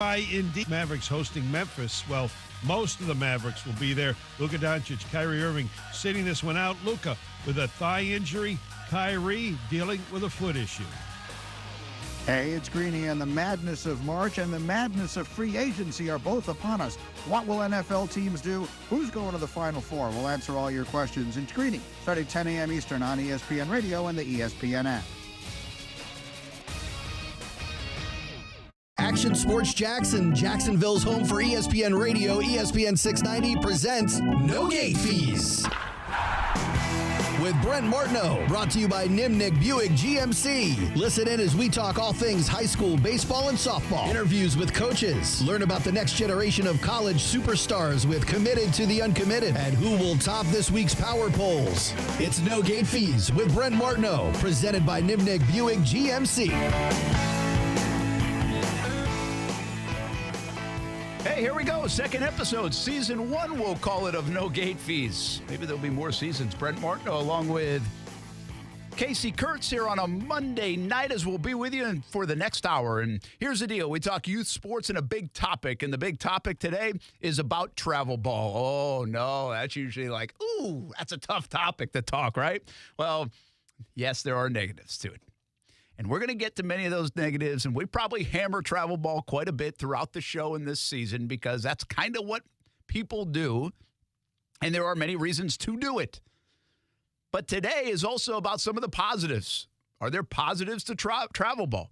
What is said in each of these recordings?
Indeed. Mavericks hosting Memphis. Well, most of the Mavericks will be there. Luka Doncic, Kyrie Irving sitting this one out. Luka with a thigh injury. Kyrie dealing with a foot issue. Hey, it's Greeny, and the madness of March and the madness of free agency are both upon us. What will NFL teams do? Who's going to the Final Four? We'll answer all your questions in Greeny, starting 10 a.m. Eastern on ESPN Radio and the ESPN app. Action Sports Jackson, Jacksonville's home for ESPN Radio, ESPN 690 presents No Gate Fees. With Brent Martineau, brought to you by Nimnick Buick GMC. Listen in as we talk all things high school baseball and softball. Interviews with coaches. Learn about the next generation of college superstars with Committed to the Uncommitted. And who will top this week's power polls. It's No Gate Fees with Brent Martineau, presented by Nimnick Buick GMC. Hey, here we go. Second episode, season 1, we'll call it, of No Gate Fees. Maybe there'll be more seasons. Brent Martineau along with Casey Kurtz here on a Monday night as we'll be with you for the next hour. And here's the deal. We talk youth sports and a big topic. And the big topic today is about travel ball. Oh, no, that's usually like, ooh, that's a tough topic to talk, right? Well, yes, there are negatives to it. And we're going to get to many of those negatives, and we probably hammer travel ball quite a bit throughout the show in this season because that's kind of what people do, and there are many reasons to do it. But today is also about some of the positives. Are there positives to travel ball?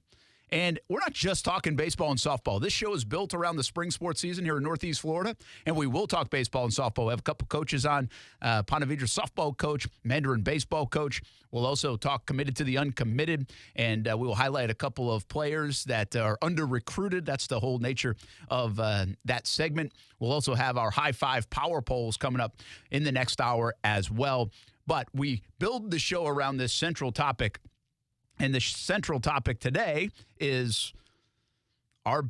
And we're not just talking baseball and softball. This show is built around the spring sports season here in Northeast Florida, and we will talk baseball and softball. We have a couple coaches on, Ponte Vedra softball coach, Mandarin baseball coach. We'll also talk Committed to the Uncommitted, and we will highlight a couple of players that are under-recruited. That's the whole nature of that segment. We'll also have our High Five Power Polls coming up in the next hour as well. But we build the show around this central topic. And the central topic today is, are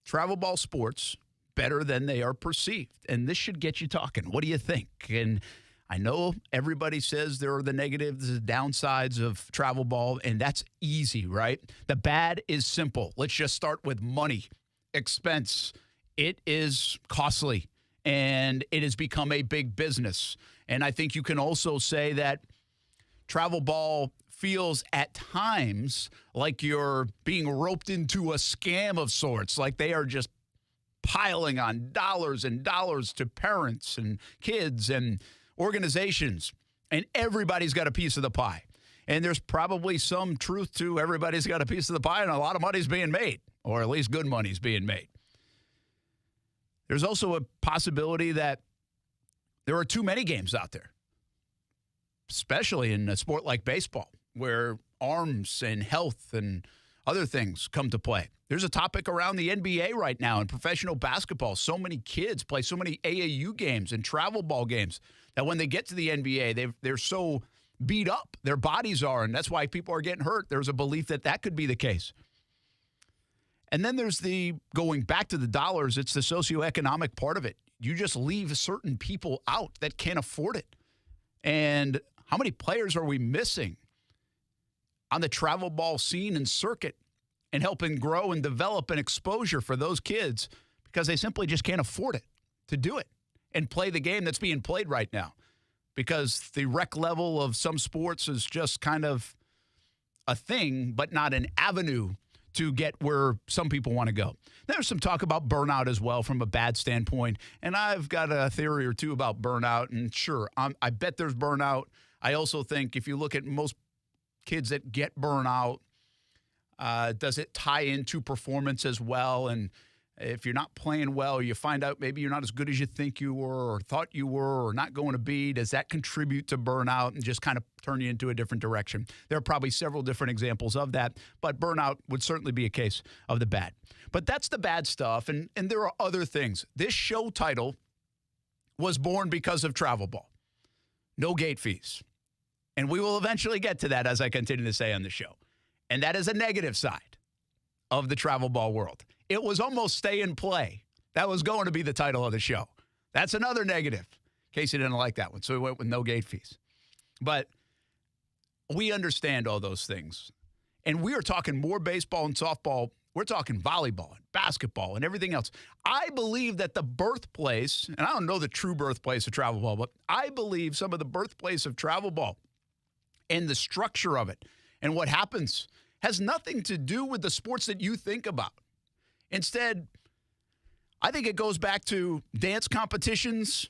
travel ball sports better than they are perceived? And this should get you talking. What do you think? And I know everybody says there are the negatives, the downsides of travel ball, and that's easy, right? The bad is simple. Let's just start with money, expense. It is costly, and it has become a big business. And I think you can also say that travel ball feels at times like you're being roped into a scam of sorts, like they are just piling on dollars and dollars to parents and kids and organizations, and everybody's got a piece of the pie. And there's probably some truth to everybody's got a piece of the pie, and a lot of money's being made, or at least good money's being made. There's also a possibility that there are too many games out there, especially in a sport like baseball, where arms and health and other things come to play. There's a topic around the NBA right now and professional basketball. So many kids play so many AAU games and travel ball games that when they get to the NBA, they're so beat up, their bodies are, and that's why people are getting hurt. There's a belief that that could be the case. And then there's the, going back to the dollars, it's the socioeconomic part of it. You just leave certain people out that can't afford it. And how many players are we missing on the travel ball scene and circuit and helping grow and develop an exposure for those kids because they simply just can't afford it to do it and play the game that's being played right now, because the rec level of some sports is just kind of a thing, but not an avenue to get where some people want to go. There's some talk about burnout as well from a bad standpoint, and I've got a theory or two about burnout, and sure, I bet there's burnout. I also think if you look at most kids that get burnout, does it tie into performance as well? And if you're not playing well, you find out maybe you're not as good as you think you were or thought you were or not going to be, does that contribute to burnout and just kind of turn you into a different direction? There are probably several different examples of that, but burnout would certainly be a case of the bad. But that's the bad stuff, and there are other things. This show title was born because of travel ball. No gate fees. And we will eventually get to that, as I continue to say on the show. And that is a negative side of the travel ball world. It was almost stay and play. That was going to be the title of the show. That's another negative, in case you didn't like that one. So we went with no gate fees. But we understand all those things. And we are talking more baseball and softball We're talking volleyball and basketball and everything else. I believe that the birthplace, and I don't know the true birthplace of travel ball, but I believe some of the birthplace of travel ball and the structure of it and what happens has nothing to do with the sports that you think about. Instead, I think it goes back to dance competitions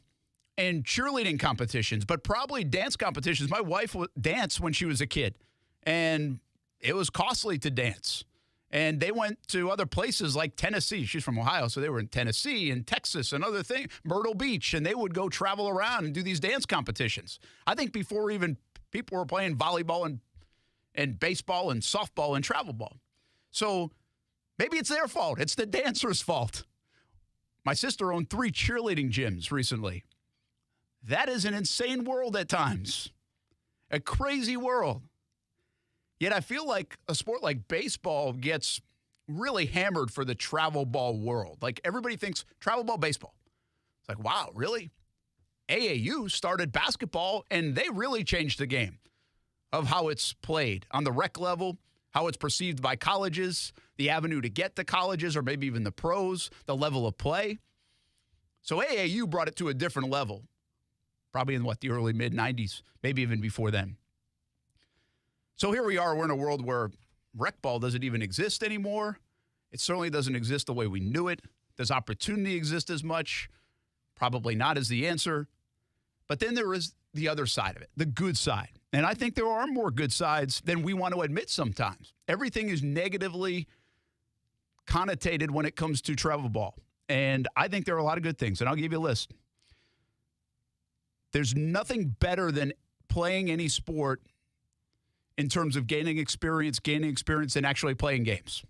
and cheerleading competitions, but probably dance competitions. My wife danced when she was a kid, and it was costly to dance. And they went to other places like Tennessee. She's from Ohio, so they were in Tennessee and Texas and other things, Myrtle Beach, and they would go travel around and do these dance competitions. I think before even people were playing volleyball and baseball and softball and travel ball. So maybe it's their fault. It's the dancers' fault. My sister owned 3 cheerleading gyms recently. That is an insane world at times, a crazy world. Yet I feel like a sport like baseball gets really hammered for the travel ball world. Like everybody thinks travel ball, baseball. It's like, wow, really? AAU started basketball, and they really changed the game of how it's played on the rec level, how it's perceived by colleges, the avenue to get to colleges or maybe even the pros, the level of play. So AAU brought it to a different level, probably in, the early, mid-'90s, maybe even before then. So here we are. We're in a world where rec ball doesn't even exist anymore. It certainly doesn't exist the way we knew it. Does opportunity exist as much? Probably not is the answer. But then there is the other side of it, the good side. And I think there are more good sides than we want to admit sometimes. Everything is negatively connotated when it comes to travel ball. And I think there are a lot of good things, and I'll give you a list. There's nothing better than playing any sport in terms of gaining experience and actually playing games.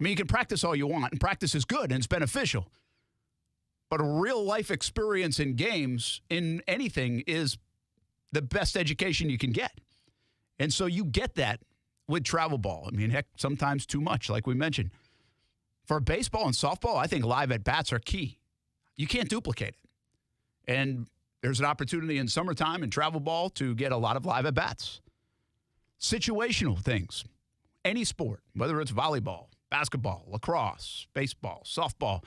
I mean, you can practice all you want, and practice is good and it's beneficial. But a real-life experience in games, in anything, is the best education you can get. And so you get that with travel ball. I mean, heck, sometimes too much, like we mentioned. For baseball and softball, I think live at-bats are key. You can't duplicate it. And there's an opportunity in summertime in travel ball to get a lot of live at-bats. Situational things. Any sport, whether it's volleyball, basketball, lacrosse, baseball, softball,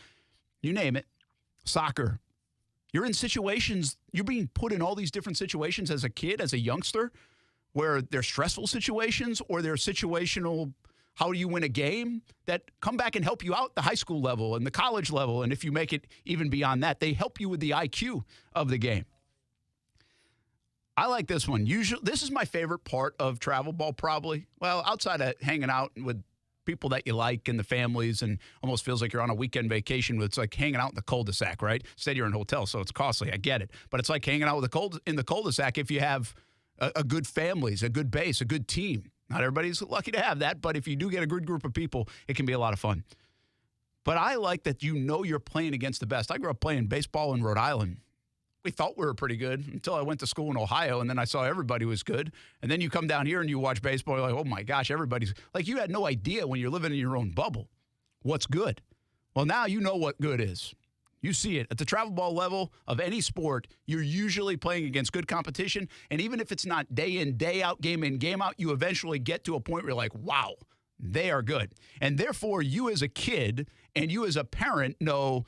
you name it, soccer. You're in situations, you're being put in all these different situations as a kid, as a youngster, where they're stressful situations or they're situational, how do you win a game, that come back and help you out the high school level and the college level. And if you make it even beyond that, they help you with the IQ of the game. I like this one. Usually, this is my favorite part of travel ball, probably. Well, outside of hanging out with people that you like and the families, and almost feels like you're on a weekend vacation. It's like hanging out in the cul-de-sac, right? Instead, you're in a hotel, so it's costly. I get it. But it's like hanging out in the cul-de-sac if you have a good families, a good base, a good team. Not everybody's lucky to have that, but if you do get a good group of people, it can be a lot of fun. But I like that you're playing against the best. I grew up playing baseball in Rhode Island. We thought we were pretty good until I went to school in Ohio, and then I saw everybody was good. And then you come down here and you watch baseball, you're like, oh, my gosh, everybody's – like you had no idea when you're living in your own bubble what's good. Well, now you know what good is. You see it. At the travel ball level of any sport, you're usually playing against good competition, and even if it's not day in, day out, game in, game out, you eventually get to a point where you're like, wow, they are good. And therefore, you as a kid and you as a parent know,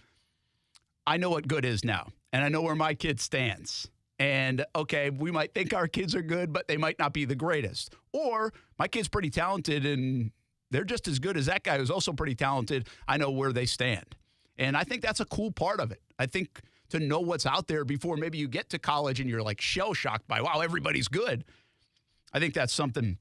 I know what good is now. And I know where my kid stands. And, okay, we might think our kids are good, but they might not be the greatest. Or my kid's pretty talented, and they're just as good as that guy who's also pretty talented. I know where they stand. And I think that's a cool part of it. I think to know what's out there before maybe you get to college and you're, like, shell-shocked by, wow, everybody's good. I think that's something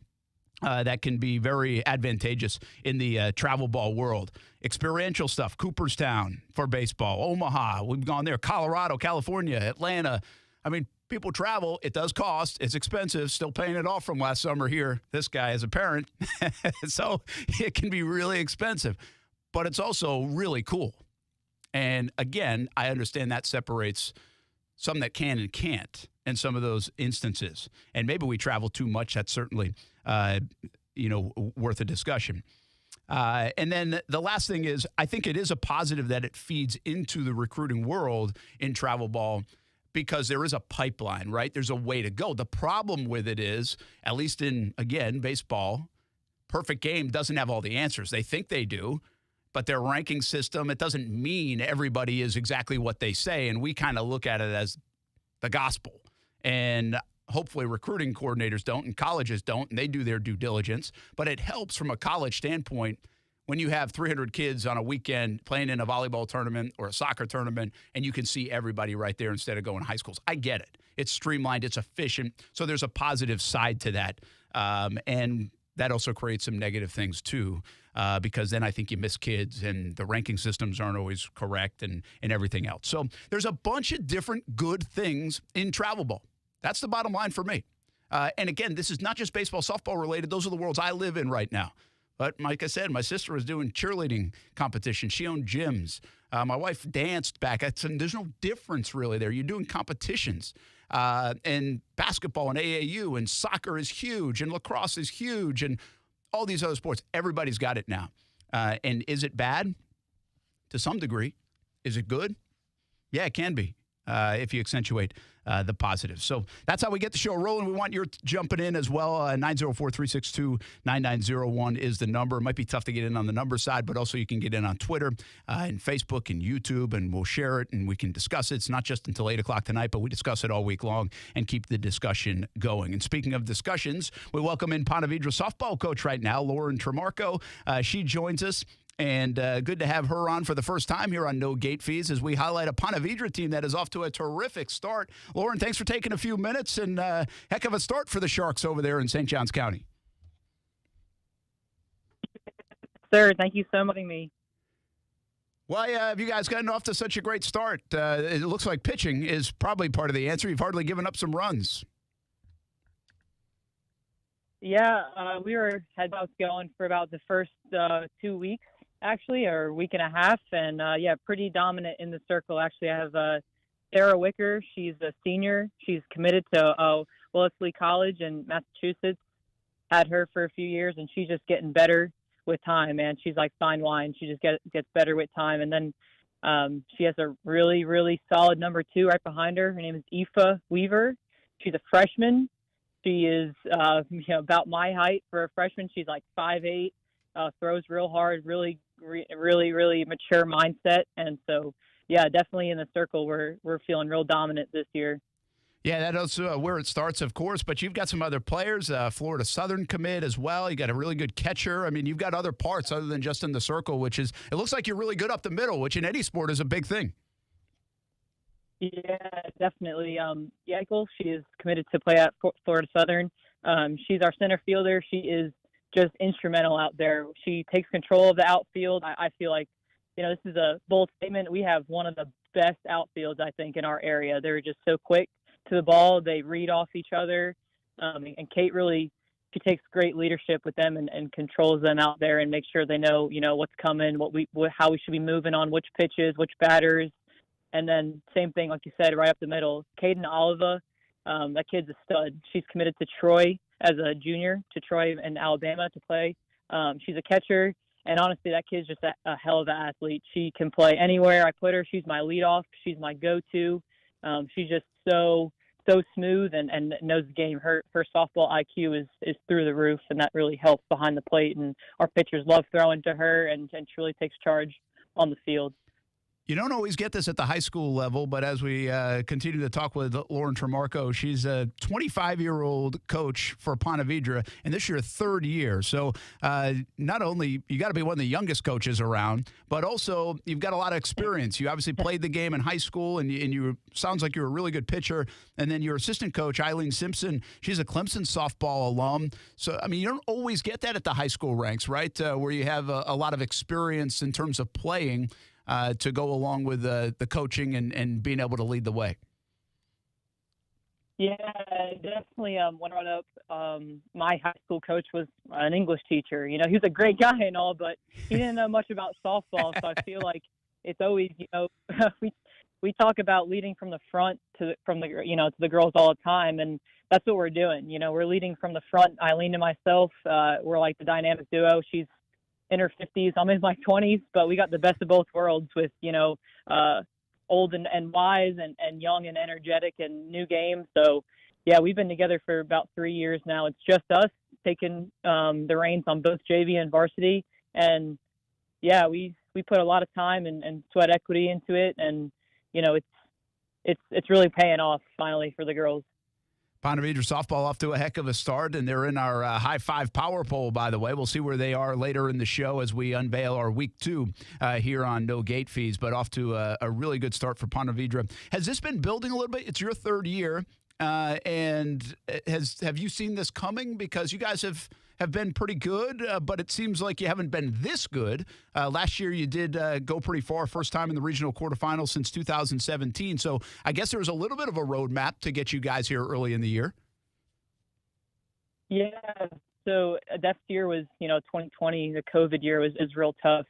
that can be very advantageous in the travel ball world. Experiential stuff, Cooperstown for baseball, Omaha, we've gone there, Colorado, California, Atlanta. I mean, people travel. It does cost. It's expensive. Still paying it off from last summer here, this guy as a parent. So it can be really expensive, but it's also really cool. And again, I understand that separates some that can and can't in some of those instances. And maybe we travel too much. That's certainly worth a discussion. And then the last thing is, I think it is a positive that it feeds into the recruiting world in travel ball because there is a pipeline, right? There's a way to go. The problem with it is, at least in, again, baseball, perfect game doesn't have all the answers. They think they do, but their ranking system, it doesn't mean everybody is exactly what they say. And we kind of look at it as the gospel. And hopefully recruiting coordinators don't and colleges don't, and they do their due diligence. But it helps from a college standpoint when you have 300 kids on a weekend playing in a volleyball tournament or a soccer tournament, and you can see everybody right there instead of going to high schools. I get it. It's streamlined. It's efficient. So there's a positive side to that. And that also creates some negative things, too, because then I think you miss kids and the ranking systems aren't always correct and everything else. So there's a bunch of different good things in travel ball. That's the bottom line for me. And, again, this is not just baseball, softball related. Those are the worlds I live in right now. But like I said, my sister was doing cheerleading competition. She owned gyms. My wife danced back. There's no difference really there. You're doing competitions. And basketball and AAU and soccer is huge and lacrosse is huge and all these other sports. Everybody's got it now. And is it bad? To some degree. Is it good? Yeah, it can be if you accentuate the positives. So that's how we get the show rolling. We want your jumping in as well. 904-362-9901 is the number. It might be tough to get in on the number side, but also you can get in on Twitter and Facebook and YouTube, and we'll share it and we can discuss it. It's not just until 8 o'clock tonight, but we discuss it all week long and keep the discussion going. And speaking of discussions, we welcome in Ponte Vedra softball coach right now, Lauren Tremarco. She joins us. And good to have her on for the first time here on No Gate Fees as we highlight a Ponte Vedra team that is off to a terrific start. Lauren, thanks for taking a few minutes, and heck of a start for the Sharks over there in St. Johns County. Sir, thank you so much for having me. Why have you guys gotten off to such a great start? It looks like pitching is probably part of the answer. You've hardly given up some runs. Yeah, we had about going for about the first 2 weeks, actually, or week and a half, and pretty dominant in the circle. Actually, I have Sarah Wicker. She's a senior. She's committed to Wellesley College in Massachusetts. Had her for a few years, and she's just getting better with time, man. She's like fine wine. She just gets better with time. And then she has a really, really solid number 2 right behind her. Her name is Aoife Weaver. She's a freshman. She is about my height for a freshman. She's like 5'8", throws real hard, really mature mindset. And so, yeah, definitely in the circle, we're feeling real dominant this year. Yeah, that's where it starts, of course. But you've got some other players, Florida Southern commit as well. You got a really good catcher. I mean, you've got other parts other than just in the circle, which is it looks like you're really good up the middle, which in any sport is a big thing. Yeah, definitely. Yankel, she is committed to play at Florida Southern. She's our center fielder. She is just instrumental out there. She takes control of the outfield. I feel like, this is a bold statement. We have one of the best outfields, I think, in our area. They're just so quick to the ball. They read off each other. And Kate really, she takes great leadership with them and controls them out there and makes sure they know, what's coming, how we should be moving on, which pitches, which batters. And then same thing, like you said, right up the middle. Caden Oliva, that kid's a stud. She's committed to Troy as a junior, to Troy in Alabama to play. She's a catcher, and honestly, that kid's just a hell of an athlete. She can play anywhere I put her. She's my leadoff. She's my go-to. She's just so smooth and knows the game. Her softball IQ is through the roof, and that really helps behind the plate. And our pitchers love throwing to her, and she really takes charge on the field. You don't always get this at the high school level, but as we continue to talk with Lauren Tremarco, she's a 25-year-old coach for Ponte Vedra, and this year, 3rd year. So not only you got to be one of the youngest coaches around, but also you've got a lot of experience. You obviously played the game in high school, and you sounds like you're a really good pitcher. And then your assistant coach, Eileen Simpson, she's a Clemson softball alum. So, I mean, you don't always get that at the high school ranks, right, where you have a lot of experience in terms of playing. To go along with the coaching and being able to lead the way. Yeah, definitely. When I went up, my high school coach was an English teacher. He was a great guy and all, but he didn't know much about softball. So I feel like it's always, we talk about leading from the front to the girls all the time, and that's what we're doing. We're leading from the front. Eileen and myself, we're like the dynamic duo. She's in her 50s. I'm in my 20s, but we got the best of both worlds with, old and wise and young and energetic and new game. So, yeah, we've been together for about 3 years now. It's just us, taken the reins on both JV and varsity. And, yeah, we put a lot of time and sweat equity into it. And, it's really paying off finally for the girls. Ponte Vedra softball off to a heck of a start, and they're in our High Five Power Poll, by the way. We'll see where they are later in the show as we unveil our Week 2 here on No Gate Fees, but off to a really good start for Ponte Vedra. Has this been building a little bit? It's your third year, and have you seen this coming? Because you guys have been pretty good, but it seems like you haven't been this good. Last year you did go pretty far, first time in the regional quarterfinals since 2017. So I guess there was a little bit of a roadmap to get you guys here early in the year. Yeah, so that year was, 2020, the COVID year was real tough.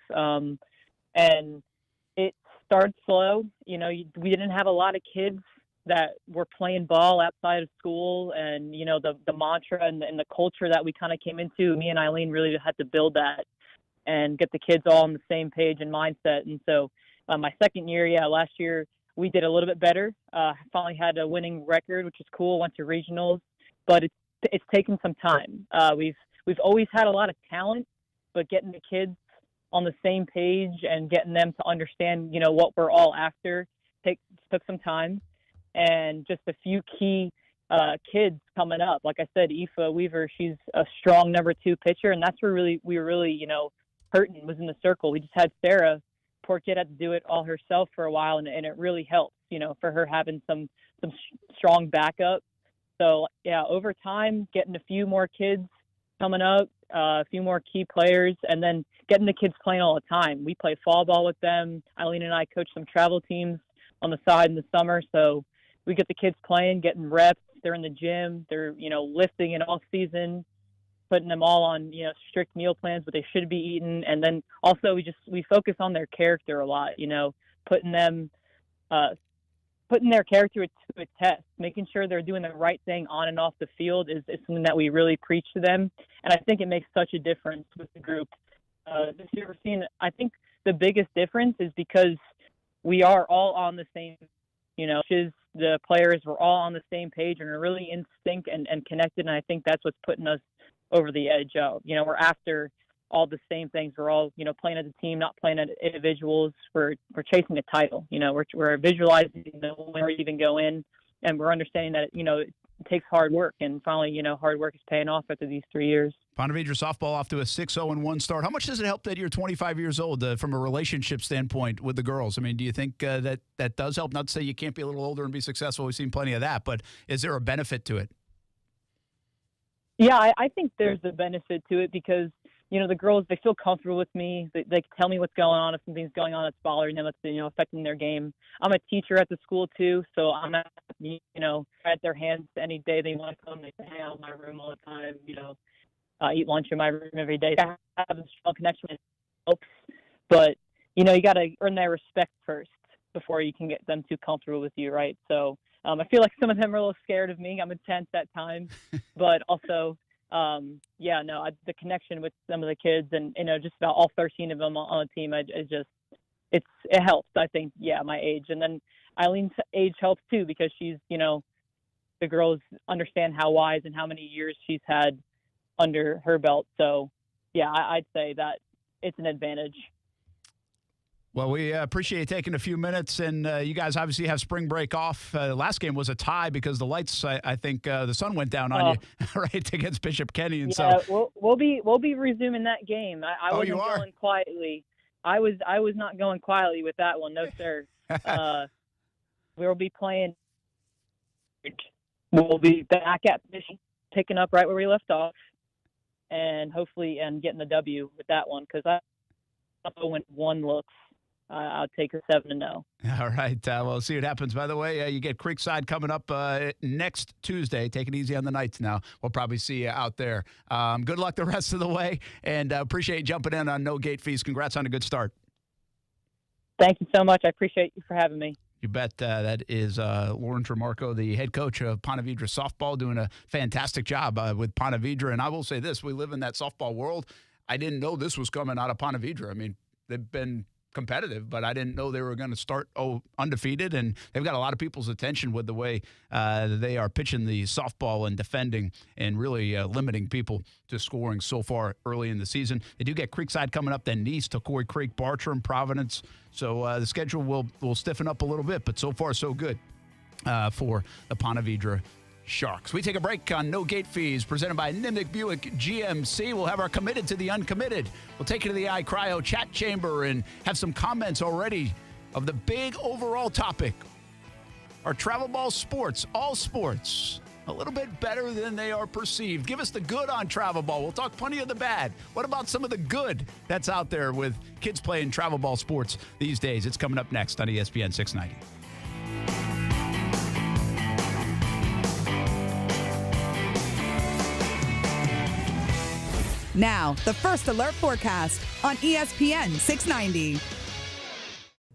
And it started slow. We didn't have a lot of kids that were playing ball outside of school, and the mantra and the culture that we kind of came into, me and Eileen really had to build that and get the kids all on the same page and mindset. And so my second year, last year we did a little bit better. Finally had a winning record, which is cool. Went to regionals, but it's taken some time. We've always had a lot of talent, but getting the kids on the same page and getting them to understand what we're all after took some time. And just a few key kids coming up. Like I said, Aoife Weaver, she's a strong number 2 pitcher, and that's where we were really, hurting was in the circle. We just had Sarah, poor kid, had to do it all herself for a while, and it really helped, for her having some strong backup. So, yeah, over time, getting a few more kids coming up, a few more key players, and then getting the kids playing all the time. We play fall ball with them. Eileen and I coach some travel teams on the side in the summer, so we get the kids playing, getting reps. They're in the gym. They're, lifting in off season, putting them all on, strict meal plans, what they should be eating. And then also we focus on their character a lot, putting their character to a test, making sure they're doing the right thing on and off the field is something that we really preach to them. And I think it makes such a difference with the group. This year we're seeing, I think the biggest difference is because we are all on the same, the players were all on the same page and are really in sync and connected. And I think that's what's putting us over the edge. We're after all the same things. We're all, playing as a team, not playing as individuals. We're chasing a title. We're visualizing when we even go in, and we're understanding that, it takes hard work. And finally, hard work is paying off after these 3 years. Ponte Vedra softball off to a 6-0-1 start. How much does it help that you're 25 years old from a relationship standpoint with the girls? I mean, do you think that does help? Not to say you can't be a little older and be successful. We've seen plenty of that, but is there a benefit to it? Yeah, I think there's a benefit to it because, the girls, they feel comfortable with me. They can tell me what's going on if something's going on that's bothering them, that's, affecting their game. I'm a teacher at the school too, so I'm not, at their hands any day they want to come. They hang out in my room all the time, eat lunch in my room every day. I have a strong connection with folks, but, you got to earn their respect first before you can get them too comfortable with you, right? So I feel like some of them are a little scared of me. I'm intense at times, but also, the connection with some of the kids and, just about all 13 of them on the team, it helps, I think, my age. And then Eileen's age helps too because she's, the girls understand how wise and how many years she's had under her belt. So, I'd say that it's an advantage. Well, we appreciate you taking a few minutes, and you guys obviously have spring break off. Last game was a tie because the lights, I think, the sun went down on you, right, against Bishop Kenny, and so we'll be resuming that game. I wasn't going quietly. I was not going quietly with that one, no sir. We'll be playing. We'll be back at Bishop, picking up right where we left off, and hopefully getting the W with that one because I know when one looks. I'll take a 7-0. All right. We'll see what happens. By the way, you get Creekside coming up next Tuesday. Take it easy on the nights now. We'll probably see you out there. Good luck the rest of the way, and appreciate you jumping in on No Gate Fees. Congrats on a good start. Thank you so much. I appreciate you for having me. You bet. That is Lauren Tremarco, the head coach of Ponte Vedra softball, doing a fantastic job with Ponte Vedra. And I will say this, we live in that softball world. I didn't know this was coming out of Ponte Vedra. I mean, they've been competitive, but I didn't know they were going to start undefeated, and they've got a lot of people's attention with the way they are pitching the softball and defending and really limiting people to scoring so far early in the season. They do get Creekside coming up, then Nice, Torquay Creek, Bartram, Providence. So the schedule will stiffen up a little bit, but so far so good for the Ponte Vedra Sharks. We take a break on No Gate Fees, presented by Nimnick Buick GMC. We'll have our committed to the uncommitted. We'll take it to the iCryo chat chamber and have some comments already of the big overall topic. Are travel ball sports, all sports, a little bit better than they are perceived? Give us the good on travel ball. We'll talk plenty of the bad. What about some of the good that's out there with kids playing travel ball sports these days? It's coming up next on ESPN 690. Now, the First Alert Forecast on ESPN 690.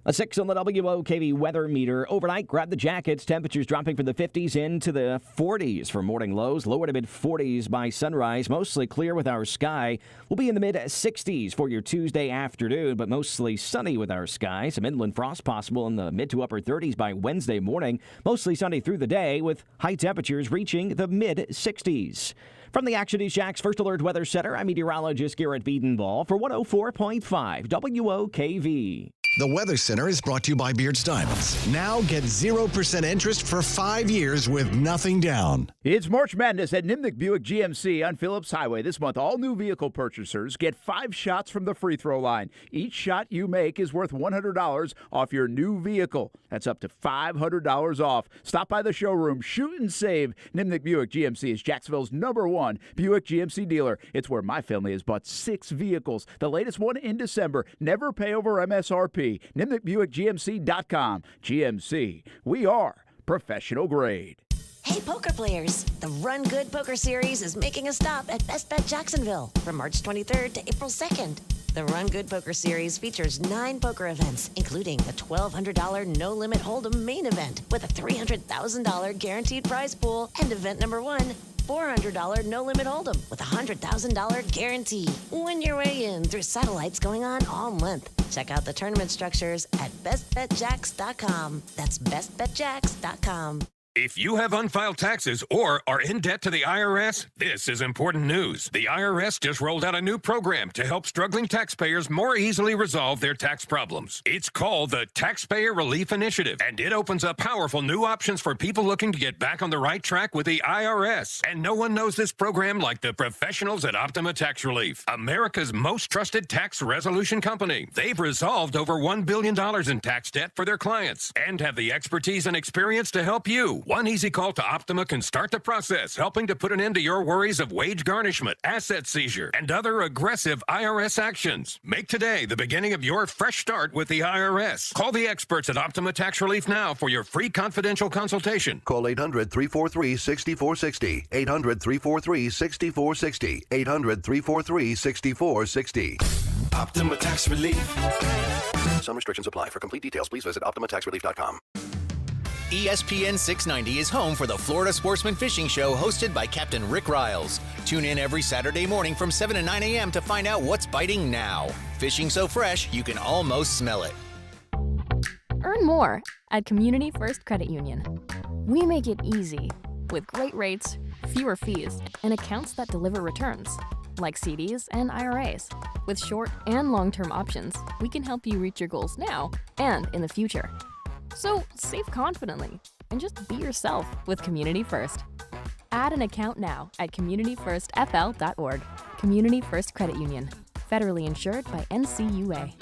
A 6 on the WOKV weather meter. Overnight, grab the jackets. Temperatures dropping from the 50s into the 40s for morning lows. Lower to mid-40s by sunrise. Mostly clear with our sky. We'll be in the mid-60s for your Tuesday afternoon, but mostly sunny with our sky. Some inland frost possible in the mid to upper 30s by Wednesday morning. Mostly sunny through the day with high temperatures reaching the mid-60s. From the Action News Jax First Alert Weather Center, I'm meteorologist Garrett Biedenball for 104.5 WOKV. The Weather Center is brought to you by Beards Diamonds. Now get 0% interest for 5 years with nothing down. It's March Madness at Nimnick Buick GMC on Phillips Highway. This month, all new vehicle purchasers get 5 shots from the free throw line. Each shot you make is worth $100 off your new vehicle. That's up to $500 off. Stop by the showroom. Shoot and save. Nimnick Buick GMC is Jacksonville's #1 Buick GMC dealer. It's where my family has bought 6 vehicles. The latest one in December. Never pay over MSRP. NimnickBuickGMC.com. GMC. We are professional grade. Hey, poker players. The Run Good Poker Series is making a stop at Best Bet Jacksonville from March 23rd to April 2nd. The Run Good Poker Series features 9 poker events, including the $1,200 no-limit hold'em main event with a $300,000 guaranteed prize pool, and event number 1, $400 no-limit hold'em with a $100,000 guarantee. Win your way in through satellites going on all month. Check out the tournament structures at bestbetjacks.com. That's bestbetjacks.com. If you have unfiled taxes or are in debt to the IRS, this is important news. The IRS just rolled out a new program to help struggling taxpayers more easily resolve their tax problems. It's called the Taxpayer Relief Initiative, and it opens up powerful new options for people looking to get back on the right track with the IRS. And no one knows this program like the professionals at Optima Tax Relief, America's most trusted tax resolution company. They've resolved over $1 billion in tax debt for their clients and have the expertise and experience to help you. One easy call to Optima can start the process, helping to put an end to your worries of wage garnishment, asset seizure, and other aggressive IRS actions. Make today the beginning of your fresh start with the IRS. Call the experts at Optima Tax Relief now for your free confidential consultation. Call 800-343-6460. 800-343-6460. 800-343-6460. Optima Tax Relief. Some restrictions apply. For complete details, please visit OptimaTaxRelief.com. ESPN 690 is home for the Florida Sportsman Fishing Show, hosted by Captain Rick Riles. Tune in every Saturday morning from 7 to 9 a.m. to find out what's biting now. Fishing so fresh, you can almost smell it. Earn more at Community First Credit Union. We make it easy with great rates, fewer fees, and accounts that deliver returns, like CDs and IRAs. With short and long-term options, we can help you reach your goals now and in the future. So save confidently and just be yourself with Community First. Add an account now at communityfirstfl.org. Community First Credit Union. Federally insured by NCUA.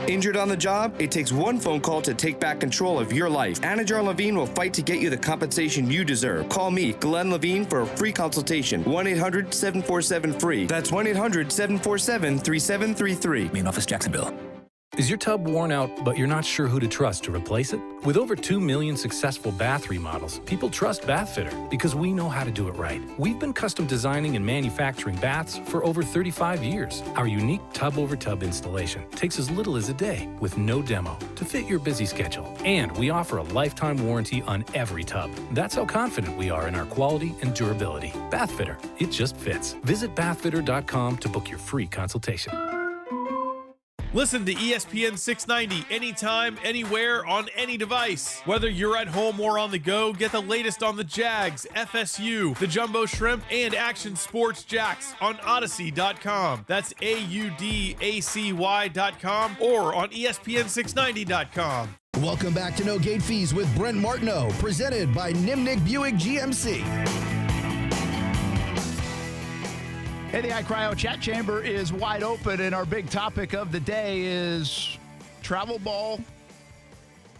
Injured on the job? It takes one phone call to take back control of your life. Anna Jar Levine will fight to get you the compensation you deserve. Call me, Glenn Levine, for a free consultation. 1-800-747-FREE. That's 1-800-747-3733. Main office, Jacksonville. Is your tub worn out, but you're not sure who to trust to replace it? With over 2 million successful bath remodels, people trust Bathfitter because we know how to do it right. We've been custom designing and manufacturing baths for over 35 years. Our unique tub-over-tub installation takes as little as a day with no demo to fit your busy schedule. And we offer a lifetime warranty on every tub. That's how confident we are in our quality and durability. Bathfitter, it just fits. Visit bathfitter.com to book your free consultation. Listen to ESPN 690 anytime, anywhere, on any device. Whether you're at home or on the go, get the latest on the Jags, FSU, the Jumbo Shrimp, and Action Sports Jacks on Odyssey.com. That's AUDACY.com or on ESPN690.com. Welcome back to No Gate Fees with Brent Martineau, presented by Nimnick Buick GMC. Hey, the iCryo chat chamber is wide open, and our big topic of the day is travel ball,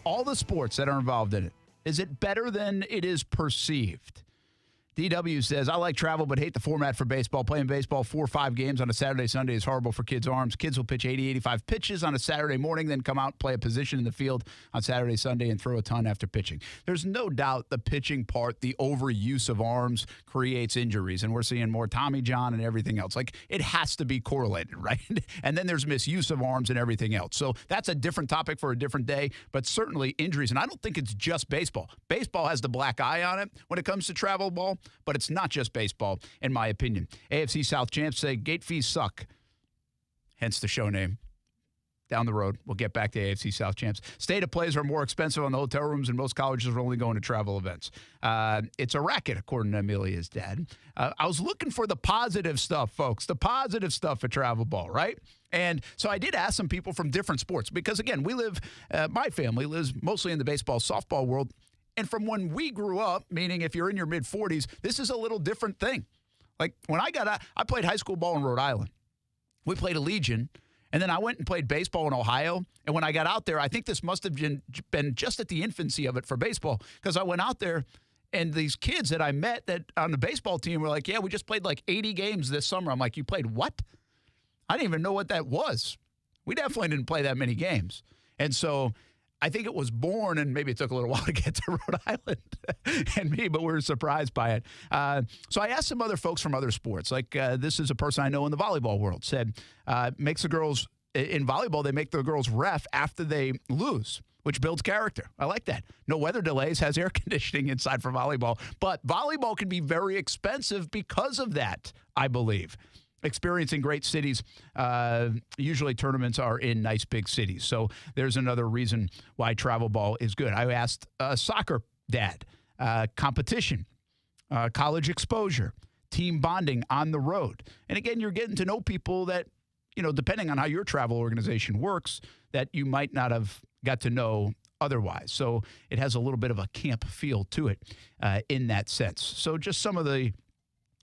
all the sports that are involved in it. Is it better than it is perceived? DW says, I like travel but hate the format for baseball. Playing baseball 4 or 5 games on a Saturday, Sunday is horrible for kids' arms. Kids will pitch 80, 85 pitches on a Saturday morning, then come out, play a position in the field on Saturday, Sunday, and throw a ton after pitching. There's no doubt the pitching part, the overuse of arms creates injuries, and we're seeing more Tommy John and everything else. Like, it has to be correlated, right? And then there's misuse of arms and everything else. So that's a different topic for a different day, but certainly injuries. And I don't think it's just baseball. Baseball has the black eye on it when it comes to travel ball, but it's not just baseball, in my opinion. AFC South champs say gate fees suck, hence the show name. Down the road, we'll get back to AFC South champs. Stay-to plays are more expensive on the hotel rooms, and most colleges are only going to travel events. It's a racket, according to Amelia's dad. I was looking for the positive stuff, folks, the positive stuff at travel ball, right? And so I did ask some people from different sports because, again, we live, my family lives mostly in the baseball, softball world. And from when we grew up, meaning if you're in your mid-40s, this is a little different thing. Like when I got out, I played high school ball in Rhode Island. We played a Legion, and then I went and played baseball in Ohio. And when I got out there, I think this must have been just at the infancy of it for baseball because I went out there, and these kids that I met that on the baseball team were like, yeah, we just played like 80 games this summer. I'm like, you played what? I didn't even know what that was. We definitely didn't play that many games. And so I think it was born, and maybe it took a little while to get to Rhode Island and me, but we were surprised by it. So I asked some other folks from other sports. Like this is a person I know in the volleyball world, said makes the girls, in volleyball, they make the girls ref after they lose, which builds character. I like that. No weather delays, has air conditioning inside for volleyball. But volleyball can be very expensive because of that, I believe. Experiencing great cities, usually tournaments are in nice big cities. So there's another reason why travel ball is good. I asked a soccer dad, competition, college exposure, team bonding on the road. And again, you're getting to know people that, you know, depending on how your travel organization works, that you might not have got to know otherwise. So it has a little bit of a camp feel to it in that sense. So just some of the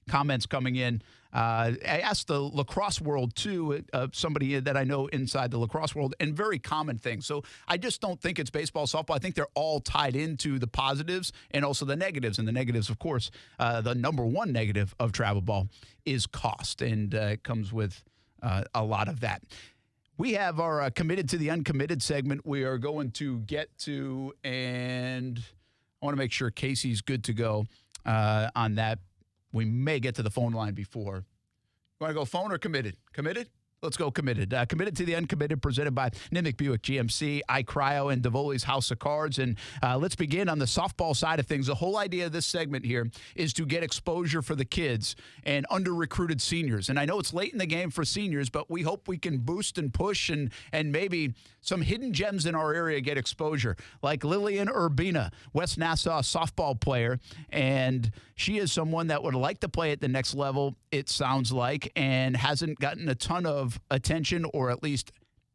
comments coming in. I asked the lacrosse world, too, somebody that I know inside the lacrosse world, and very common things. So I just don't think it's baseball, softball. I think they're all tied into the positives and also the negatives. And the negatives, of course, the number one negative of travel ball is cost, and it comes with a lot of that. We have our committed to the uncommitted segment we are going to get to, and I want to make sure Casey's good to go on that. We may get to the phone line before. You want to go phone or committed? Committed? Let's go committed. Committed to the uncommitted, presented by Nimnick Buick GMC, iCryo, and Davoli's House of Cards. And let's begin on the softball side of things. The whole idea of this segment here is to get exposure for the kids and under-recruited seniors. And I know it's late in the game for seniors, but we hope we can boost and push and maybe some hidden gems in our area get exposure, like Lillian Urbina, West Nassau softball player. And she is someone that would like to play at the next level, it sounds like, and hasn't gotten a ton of attention, or at least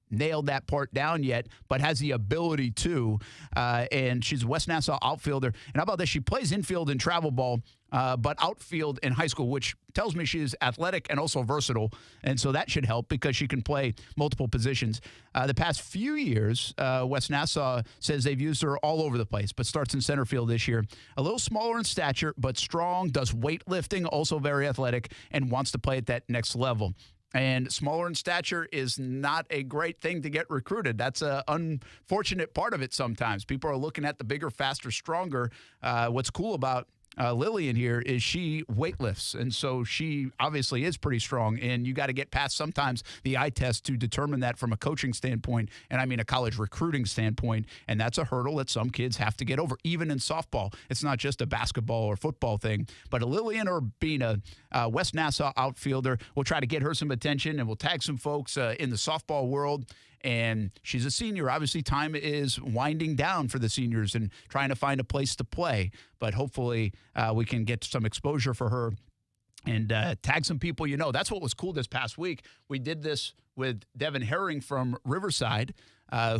nailed that part down yet, but has the ability to. And she's a West Nassau outfielder. And how about this? She plays infield in travel ball, but outfield in high school, which tells me she's athletic and also versatile. And so that should help because she can play multiple positions. The past few years, West Nassau says they've used her all over the place, but starts in center field this year. A little smaller in stature, but strong, does weightlifting, also very athletic, and wants to play at that next level. And smaller in stature is not a great thing to get recruited. That's an unfortunate part of it sometimes. People are looking at the bigger, faster, stronger. What's cool about Lillian here is she weightlifts, and so she obviously is pretty strong, and you got to get past sometimes the eye test to determine that from a coaching standpoint, and I mean a college recruiting standpoint, and that's a hurdle that some kids have to get over, even in softball. It's not just a basketball or football thing, but a Lillian Urbina, West Nassau outfielder, we'll try to get her some attention, and we'll tag some folks in the softball world. And she's a senior. Obviously, time is winding down for the seniors and trying to find a place to play. But hopefully we can get some exposure for her and tag some people you know. That's what was cool this past week. We did this with Devin Herring from Riverside,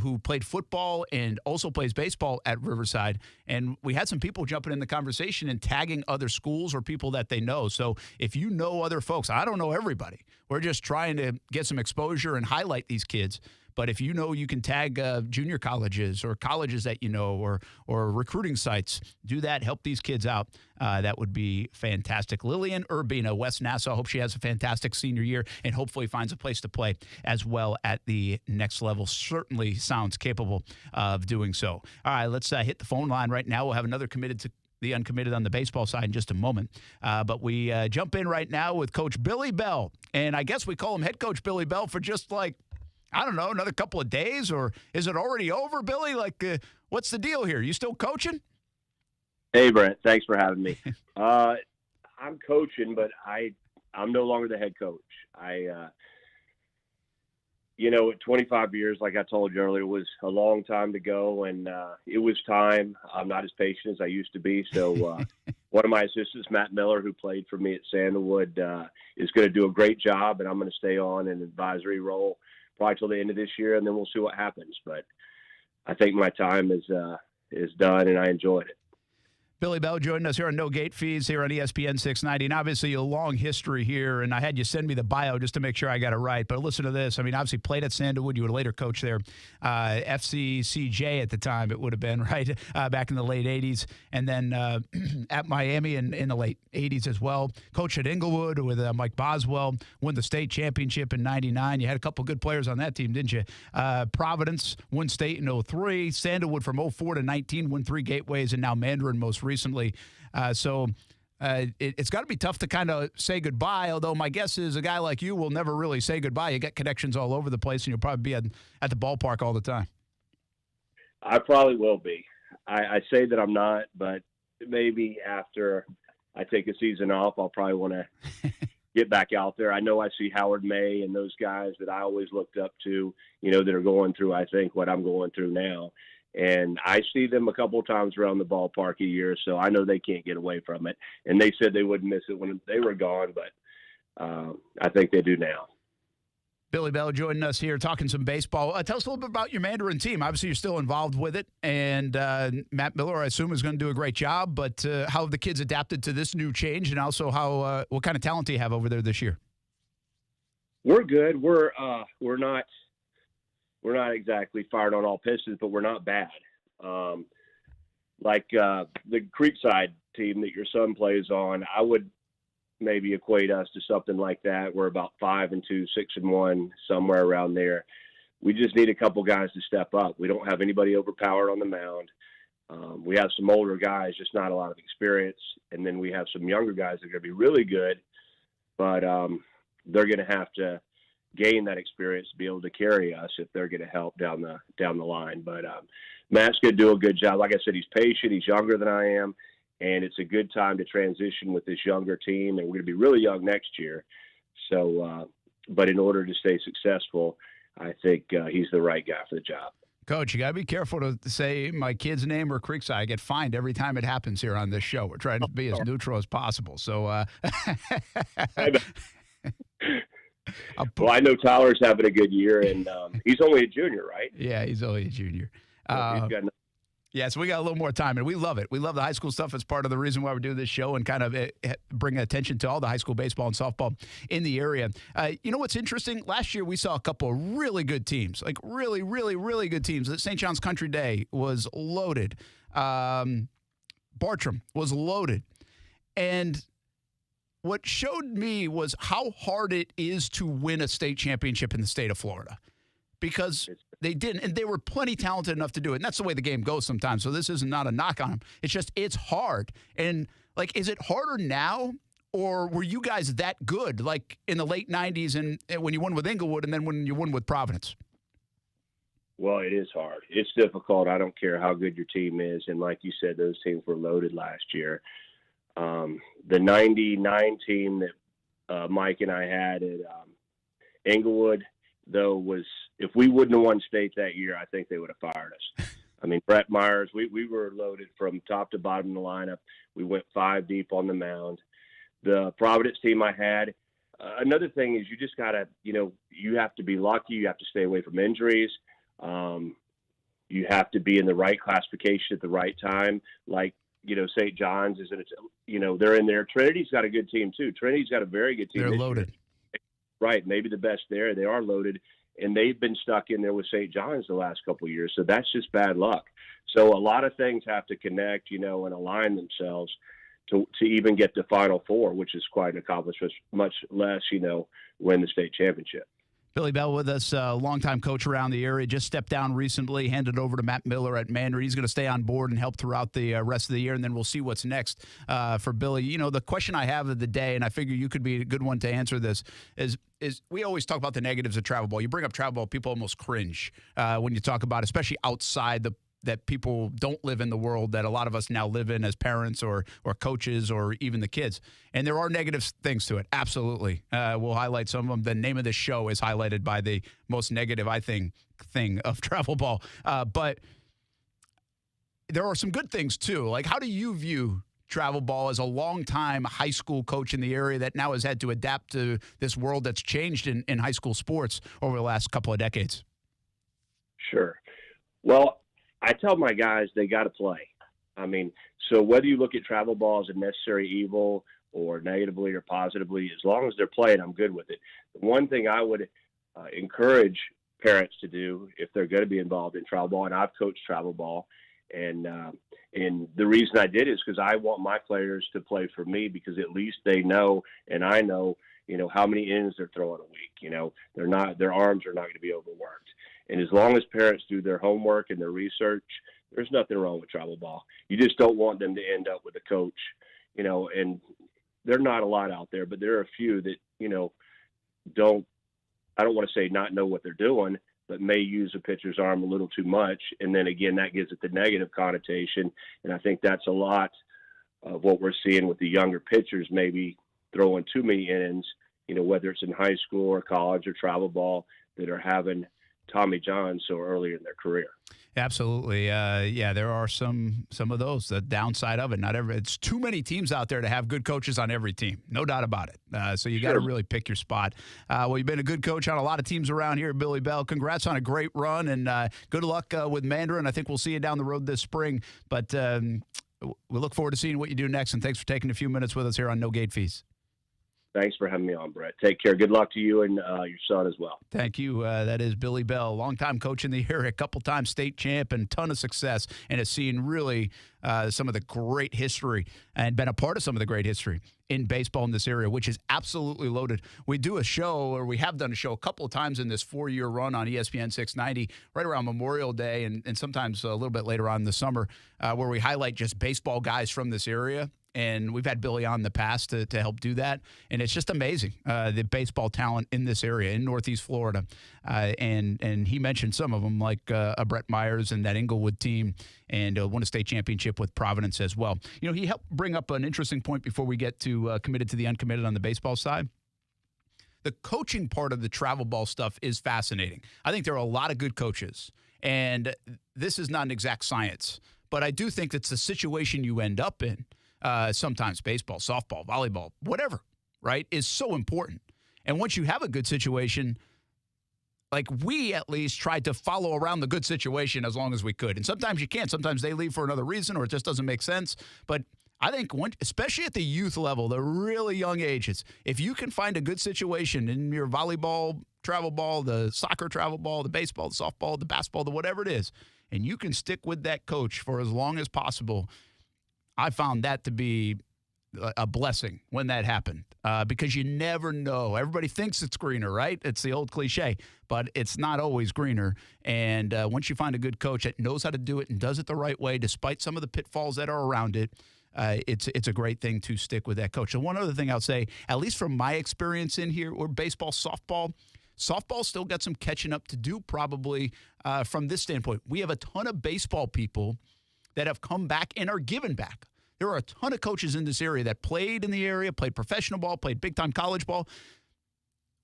who played football and also plays baseball at Riverside. And we had some people jumping in the conversation and tagging other schools or people that they know. So if you know other folks, I don't know everybody. We're just trying to get some exposure and highlight these kids. But if you know you can tag junior colleges or colleges that you know or recruiting sites, do that. Help these kids out. That would be fantastic. Lillian Urbina, West Nassau. Hope she has a fantastic senior year and hopefully finds a place to play as well at the next level. Certainly sounds capable of doing so. All right, let's hit the phone line right now. We'll have another committed to the uncommitted on the baseball side in just a moment. But we jump in right now with Coach Billy Bell. And I guess we call him head coach Billy Bell for just I don't know, another couple of days, or is it already over, Billy? What's the deal here? You still coaching? Hey, Brent. Thanks for having me. I'm coaching, but I'm no longer the head coach. At 25 years, like I told you earlier, was a long time to go, and it was time. I'm not as patient as I used to be, so one of my assistants, Matt Miller, who played for me at Sandalwood, is going to do a great job, and I'm going to stay on in an advisory role probably till the end of this year, and then we'll see what happens. But I think my time is done, and I enjoyed it. Billy Bell joining us here on No Gate Fees here on ESPN 690. And obviously a long history here, and I had you send me the bio just to make sure I got it right. But listen to this. I mean, obviously played at Sandalwood. You would later coach there. FCCJ at the time it would have been, right, back in the late 80s. And then at Miami in the late 80s as well. Coached at Inglewood with Mike Boswell. Won the state championship in 99. You had a couple good players on that team, didn't you? Providence won state in 03. Sandalwood from 04 to 19 won 3 gateways, and now Mandarin most recently. It's got to be tough to kind of say goodbye, although my guess is a guy like you will never really say goodbye. You got connections all over the place, and you'll probably be at the ballpark all the time. I probably will be. I say that I'm not, but maybe after I take a season off, I'll probably want to get back out there. I know I see Howard May and those guys that I always looked up to, that are going through, I think, what I'm going through now. And I see them a couple of times around the ballpark a year, so I know they can't get away from it. And they said they wouldn't miss it when they were gone, but I think they do now. Billy Bell joining us here, talking some baseball. Tell us a little bit about your Mandarin team. Obviously, you're still involved with it, and Matt Miller, I assume, is going to do a great job. But how have the kids adapted to this new change, and also what kind of talent do you have over there this year? We're good. We're not exactly fired on all pistons, but we're not bad. The Creekside team that your son plays on, I would maybe equate us to something like that. We're about 5-2, 6-1, somewhere around there. We just need a couple guys to step up. We don't have anybody overpowered on the mound. We have some older guys, just not a lot of experience. And then we have some younger guys that are going to be really good, but they're going to have to gain that experience to be able to carry us if they're going to help down the line. But Matt's going to do a good job. Like I said, he's patient. He's younger than I am, and it's a good time to transition with this younger team. And we're going to be really young next year. So, but in order to stay successful, I think he's the right guy for the job. Coach, you got to be careful to say my kid's name or Creekside. I get fined every time it happens here on this show. We're trying to be as neutral as possible. So, well, I know Tyler's having a good year, and he's only a junior, right? Yeah, he's only a junior. Yeah, so we got a little more time, and we love it. We love the high school stuff. It's part of the reason why we do this show and kind of bring attention to all the high school baseball and softball in the area. You know what's interesting? Last year we saw a couple of really good teams, like really, really, really good teams. St. John's Country Day was loaded. Bartram was loaded. And what showed me was how hard it is to win a state championship in the state of Florida, because they didn't, and they were plenty talented enough to do it. And that's the way the game goes sometimes. So this is not a knock on them. It's just, it's hard. And Like, is it harder now, or were you guys that good, like in the late 90s and when you won with Inglewood and then when you won with Providence? Well, it is hard. It's difficult. I don't care how good your team is. And like you said, those teams were loaded last year. The 99 team that Mike and I had at Inglewood, though, was if we wouldn't have won state that year, I think they would have fired us. I mean, Brett Myers, we were loaded from top to bottom of the lineup. We went 5 deep on the mound. The Providence team I had, another thing is you just got to, you have to be lucky. You have to stay away from injuries. You have to be in the right classification at the right time. Like, St. John's is they're in there. Trinity's got a good team too. Trinity's got a very good team. They're loaded. Right. Maybe the best there. They are loaded, and they've been stuck in there with St. John's the last couple of years. So that's just bad luck. So a lot of things have to connect, and align themselves to even get to Final Four, which is quite an accomplishment, much less, win the state championship. Billy Bell with us, longtime coach around the area, just stepped down recently, handed over to Matt Miller at Mandarin. He's going to stay on board and help throughout the rest of the year, and then we'll see what's next for Billy. The question I have of the day, and I figure you could be a good one to answer this, is we always talk about the negatives of travel ball. You bring up travel ball, people almost cringe when you talk about it, especially outside that people don't live in the world that a lot of us now live in as parents or coaches or even the kids. And there are negative things to it. Absolutely. We'll highlight some of them. The name of the show is highlighted by the most negative, I think, thing of travel ball. But there are some good things too. Like, how do you view travel ball as a longtime high school coach in the area that now has had to adapt to this world that's changed in high school sports over the last couple of decades? Sure. Well, I tell my guys they got to play. I mean, so whether you look at travel ball as a necessary evil or negatively or positively, as long as they're playing, I'm good with it. The one thing I would encourage parents to do if they're going to be involved in travel ball, and I've coached travel ball, and the reason I did is because I want my players to play for me, because at least they know, and I know, how many innings they're throwing a week. Their arms are not going to be overworked. And as long as parents do their homework and their research, there's nothing wrong with travel ball. You just don't want them to end up with a coach, and there are not a lot out there, but there are a few that, I don't want to say not know what they're doing, but may use a pitcher's arm a little too much. And then again, that gives it the negative connotation. And I think that's a lot of what we're seeing with the younger pitchers, maybe throwing too many innings, whether it's in high school or college or travel ball, that are having Tommy John so early in their career. Absolutely. There are some of those, the downside of it. It's too many teams out there to have good coaches on every team. No doubt about it. So you got to really pick your spot. Well, you've been a good coach on a lot of teams around here, Billy Bell. Congrats on a great run, and good luck with Mandarin. I think we'll see you down the road this spring. But we look forward to seeing what you do next, and thanks for taking a few minutes with us here on No Gate Fees. Thanks for having me on, Brett. Take care. Good luck to you and your son as well. Thank you. That is Billy Bell, longtime coach in the area, a couple times state champ, and ton of success, and has seen really some of the great history and been a part of some of the great history in baseball in this area, which is absolutely loaded. We do a show, or we have done a show a couple of times in this 4-year run on ESPN 690, right around Memorial Day and sometimes a little bit later on in the summer, where we highlight just baseball guys from this area. And we've had Billy on in the past to help do that. And it's just amazing, the baseball talent in this area, in Northeast Florida. And he mentioned some of them, like Brett Myers and that Inglewood team, and won a state championship with Providence as well. He helped bring up an interesting point before we get to committed to the uncommitted on the baseball side. The coaching part of the travel ball stuff is fascinating. I think there are a lot of good coaches, and this is not an exact science. But I do think it's the situation you end up in. Sometimes baseball, softball, volleyball, whatever, right, is so important. And once you have a good situation, like we at least tried to follow around the good situation as long as we could. And sometimes you can't. Sometimes they leave for another reason or it just doesn't make sense. But I think, especially at the youth level, the really young ages, if you can find a good situation in your volleyball, travel ball, the soccer travel ball, the baseball, the softball, the basketball, the whatever it is, and you can stick with that coach for as long as possible, I found that to be a blessing when that happened, because you never know. Everybody thinks it's greener, right? It's the old cliche, but it's not always greener. And once you find a good coach that knows how to do it and does it the right way, despite some of the pitfalls that are around it, it's a great thing to stick with that coach. So one other thing I'll say, at least from my experience in here, or baseball, softball still got some catching up to do probably from this standpoint. We have a ton of baseball people that have come back and are given back. There are a ton of coaches in this area that played in the area, played professional ball, played big-time college ball.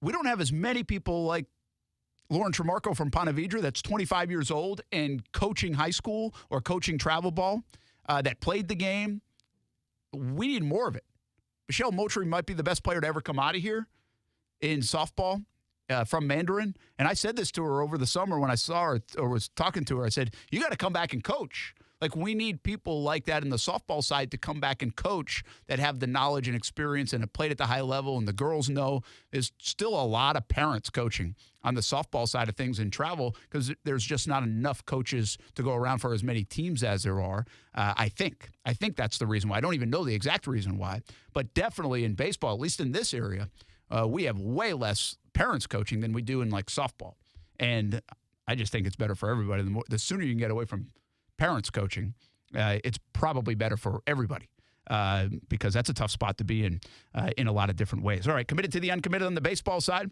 We don't have as many people like Lauren Tremarco from Ponte Vedra that's 25 years old and coaching high school or coaching travel ball that played the game. We need more of it. Michelle Moultrie might be the best player to ever come out of here in softball from Mandarin. And I said this to her over the summer when I saw her or was talking to her. I said, you got to come back and coach. Like, we need people like that in the softball side to come back and coach that have the knowledge and experience and have played at the high level. And the girls know there's still a lot of parents coaching on the softball side of things in travel because there's just not enough coaches to go around for as many teams as there are. I think that's the reason why. I don't even know the exact reason why. But definitely in baseball, at least in this area, we have way less parents coaching than we do in, like, softball. And I just think it's better for everybody. The sooner you can get away from parents coaching, it's probably better for everybody because that's a tough spot to be in a lot of different ways. All right, committed to the uncommitted on the baseball side.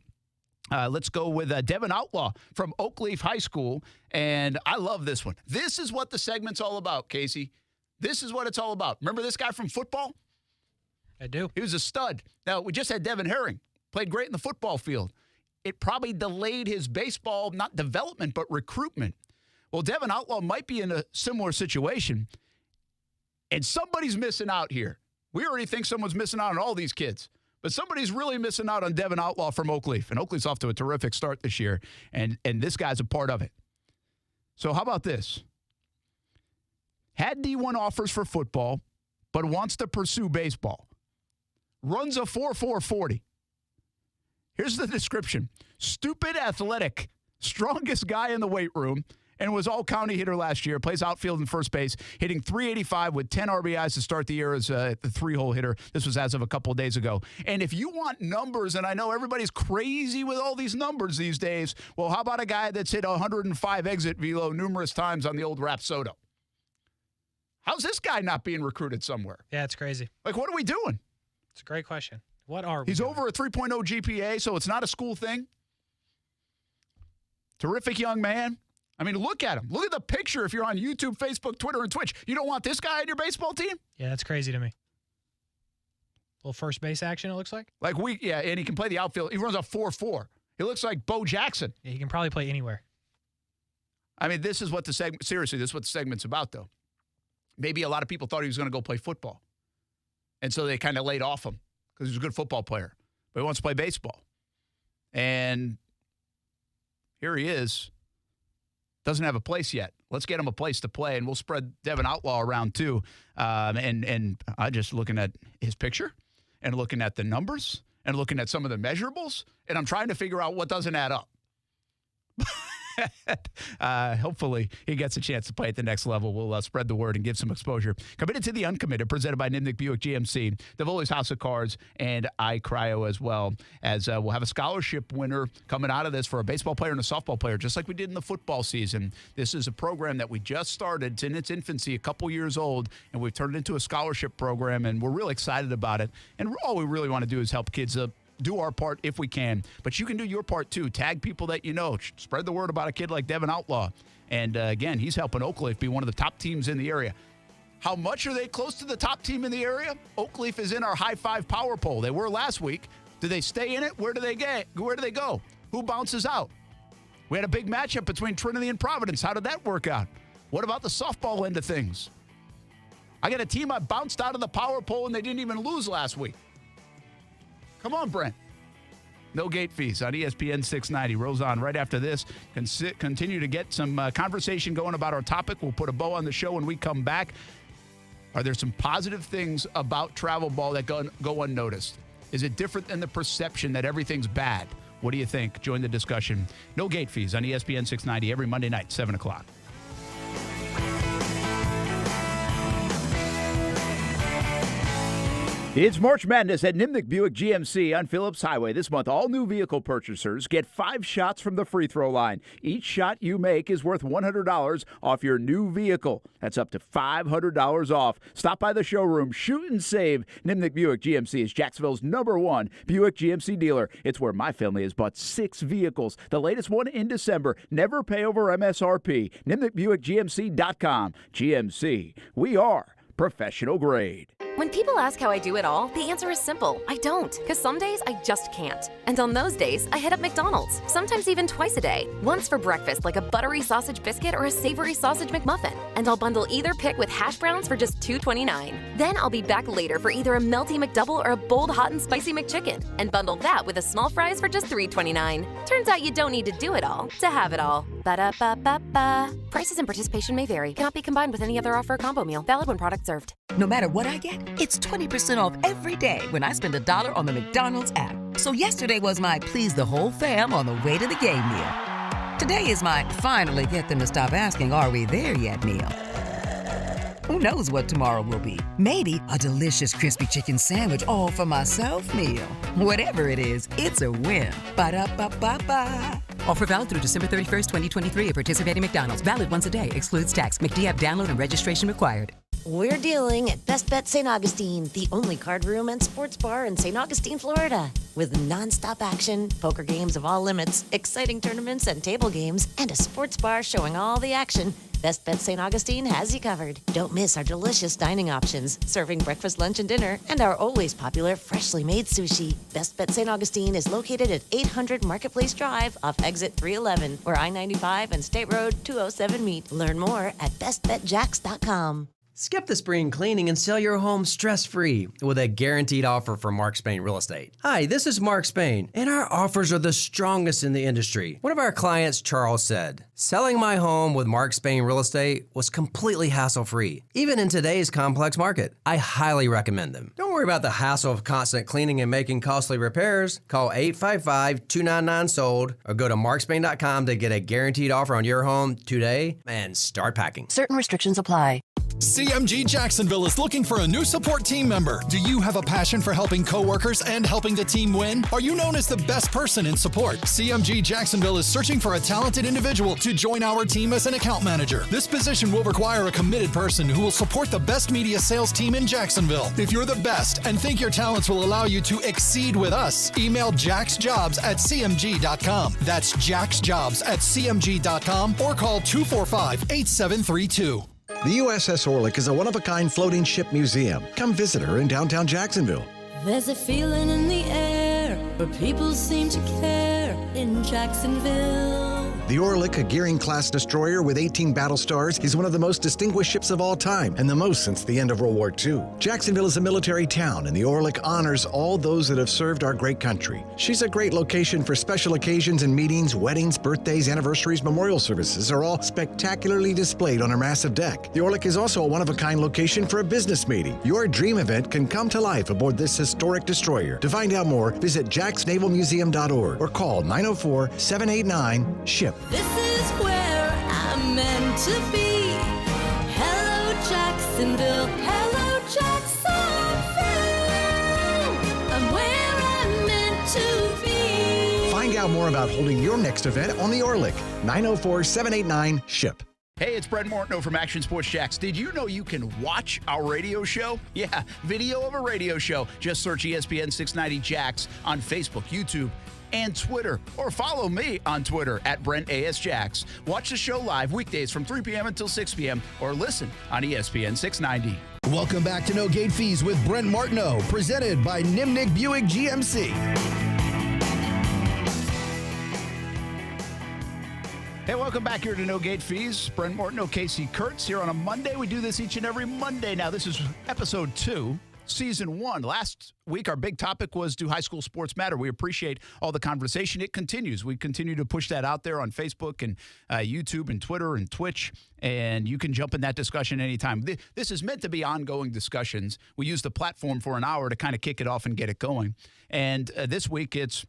Let's go with Devin Outlaw from Oakleaf High School, and I love this one. This is what the segment's all about, Casey. This is what it's all about. Remember this guy from football? I do. He was a stud. Now, we just had Devin Herring. Played great in the football field. It probably delayed his baseball, not development, but recruitment. Well, Devin Outlaw might be in a similar situation, and somebody's missing out here. We already think someone's missing out on all these kids, but somebody's really missing out on Devin Outlaw from Oakleaf, and Oakleaf's off to a terrific start this year, and this guy's a part of it. So how about this? Had D1 offers for football, but wants to pursue baseball. Runs a 4.40. Here's the description. Stupid athletic, strongest guy in the weight room, and was all-county hitter last year. Plays outfield and first base, hitting .385 with 10 RBIs to start the year as the three-hole hitter. This was as of a couple of days ago. And if you want numbers, and I know everybody's crazy with all these numbers these days, well, how about a guy that's hit 105 exit velo numerous times on the old Rapsodo? How's this guy not being recruited somewhere? Yeah, it's crazy. Like, what are we doing? It's a great question. What are we He's doing? over a 3.0 GPA, so it's not a school thing. Terrific young man. I mean, look at him. Look at the picture if you're on YouTube, Facebook, Twitter, and Twitch. You don't want this guy on your baseball team? Yeah, that's crazy to me. Little first base action, it looks like. And he can play the outfield. He runs a 4.4. He looks like Bo Jackson. Yeah, he can probably play anywhere. I mean, this is what the segment's about, though. Maybe a lot of people thought he was going to go play football. And so they kind of laid off him because he's a good football player. But he wants to play baseball. And here he is. Doesn't have a place yet. Let's get him a place to play, and we'll spread Devin Outlaw around too. And I just looking at his picture and looking at the numbers and looking at some of the measurables, and I'm trying to figure out what doesn't add up. Hopefully he gets a chance to play at the next level. We'll spread the word and give some exposure. Committed to the uncommitted, presented by Nimnick Buick GMC, Davoli's House of Cards, and iCryo as well. As we'll have a scholarship winner coming out of this for a baseball player and a softball player, just like we did in the football season. This is a program that we just started. It's in its infancy, a couple years old, and we've turned it into a scholarship program, and we're really excited about it. And all we really want to do is help kids do our part if we can. But you can do your part, too. Tag people that you know. Spread the word about a kid like Devin Outlaw. And, again, he's helping Oakleaf be one of the top teams in the area. How much are they close to the top team in the area? Oakleaf is in our high five power poll. They were last week. Do they stay in it? Where do they go? Who bounces out? We had a big matchup between Trinity and Providence. How did that work out? What about the softball end of things? I got a team I bounced out of the power poll, and they didn't even lose last week. Come on, Brent. No gate fees on ESPN 690. Rolls on right after this. Continue to get some conversation going about our topic. We'll put a bow on the show when we come back. Are there some positive things about travel ball that go unnoticed? Is it different than the perception that everything's bad? What do you think? Join the discussion. No gate fees on ESPN 690 every Monday night, 7 o'clock. It's March Madness at Nimnik Buick GMC on Phillips Highway. This month, all new vehicle purchasers get 5 shots from the free throw line. Each shot you make is worth $100 off your new vehicle. That's up to $500 off. Stop by the showroom. Shoot and save. Nimnik Buick GMC is Jacksonville's #1 Buick GMC dealer. It's where my family has bought 6 vehicles. The latest one in December. Never pay over MSRP. NimnikBuickGMC.com. GMC. We are professional grade. When people ask how I do it all, the answer is simple. I don't, because some days I just can't. And on those days, I hit up McDonald's, sometimes even twice a day. Once for breakfast, like a buttery sausage biscuit or a savory sausage McMuffin. And I'll bundle either pick with hash browns for just $2.29. Then I'll be back later for either a melty McDouble or a bold hot and spicy McChicken. And bundle that with a small fries for just $3.29. Turns out you don't need to do it all to have it all. Ba-da-ba-ba-ba. Prices and participation may vary. Cannot be combined with any other offer or combo meal. Valid when product served. No matter what I get, it's 20% off every day when I spend $1 on the McDonald's app. So yesterday was my please the whole fam on the way to the game meal. Today is my finally get them to stop asking, are we there yet meal. Who knows what tomorrow will be? Maybe a delicious crispy chicken sandwich all for myself meal. Whatever it is, it's a win. Ba-da-ba-ba-ba. Offer valid through December 31st, 2023 at participating McDonald's. Valid once a day. Excludes tax. McD app download and registration required. We're dealing at Best Bet St. Augustine, the only card room and sports bar in St. Augustine, Florida. With nonstop action, poker games of all limits, exciting tournaments and table games, and a sports bar showing all the action, Best Bet St. Augustine has you covered. Don't miss our delicious dining options, serving breakfast, lunch, and dinner, and our always popular freshly made sushi. Best Bet St. Augustine is located at 800 Marketplace Drive off exit 311, where I-95 and State Road 207 meet. Learn more at bestbetjacks.com. Skip the spring cleaning and sell your home stress-free with a guaranteed offer from Mark Spain Real Estate. Hi, this is Mark Spain, and our offers are the strongest in the industry. One of our clients, Charles, said, "Selling my home with Mark Spain Real Estate was completely hassle-free, even in today's complex market. I highly recommend them. Don't worry about the hassle of constant cleaning and making costly repairs. Call 855-299-SOLD or go to markspain.com to get a guaranteed offer on your home today and start packing." Certain restrictions apply. CMG Jacksonville is looking for a new support team member. Do you have a passion for helping coworkers and helping the team win? Are you known as the best person in support? CMG Jacksonville is searching for a talented individual to join our team as an account manager. This position will require a committed person who will support the best media sales team in Jacksonville. If you're the best and think your talents will allow you to exceed with us, email jaxjobs@cmg.com. That's jaxjobs@cmg.com or call 245-8732. The USS Orlick is a one-of-a-kind floating ship museum. Come visit her in downtown Jacksonville. There's a feeling in the air where people seem to care in Jacksonville. The Orlick, a Gearing-class destroyer with 18 battle stars, is one of the most distinguished ships of all time, and the most since the end of World War II. Jacksonville is a military town, and the Orlick honors all those that have served our great country. She's a great location for special occasions and meetings. Weddings, birthdays, anniversaries, memorial services are all spectacularly displayed on her massive deck. The Orlick is also a one-of-a-kind location for a business meeting. Your dream event can come to life aboard this historic destroyer. To find out more, visit jacksnavalmuseum.org or call 904-789-SHIP. This is where I'm meant to be. Hello, Jacksonville. Hello, Jacksonville. I'm where I'm meant to be. Find out more about holding your next event on the Orlick. 904-789-SHIP. Hey, it's Brent Martineau from Action Sports Jacks. Did you know you can watch our radio show? Yeah, video of a radio show. Just search ESPN 690 Jacks on Facebook, YouTube, and Twitter, or follow me on Twitter at BrentASJacks. Watch the show live weekdays from 3 p.m. until 6 p.m. or listen on ESPN 690. Welcome back to No Gate Fees with Brent Martineau, presented by Nimnik Buick GMC. Hey, welcome back here to No Gate Fees. Brent Martineau, Casey Kurtz here on a Monday. We do this each and every Monday. Now, this is episode 2. Season 1. Last week, our big topic was, do high school sports matter? We appreciate all the conversation. It continues. We continue to push that out there on Facebook and YouTube and Twitter and Twitch, and you can jump in that discussion anytime. This is meant to be ongoing discussions. We use the platform for an hour to kind of kick it off and get it going. And this week, it's,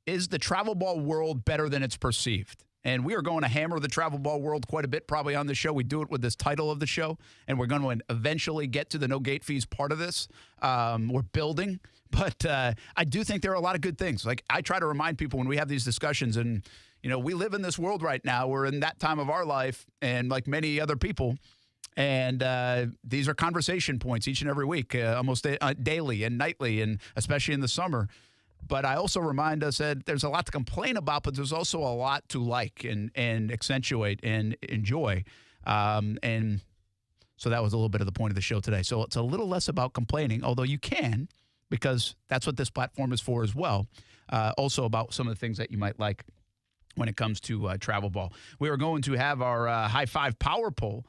is the travel ball world better than it's perceived? And we are going to hammer the travel ball world quite a bit probably on the show. We do it with this title of the show, and we're going to eventually get to the no gate fees part of this. We're building. But I do think there are a lot of good things. Like, I try to remind people when we have these discussions, and, you know, we live in this world right now. We're in that time of our life, and like many other people. And these are conversation points each and every week, almost daily and nightly, and especially in the summer. But I also remind us that there's a lot to complain about, but there's also a lot to like and accentuate and enjoy. And so that was a little bit of the point of the show today. So it's a little less about complaining, although you can, because that's what this platform is for as well. Also about some of the things that you might like when it comes to travel ball. We are going to have our High Five Power Poll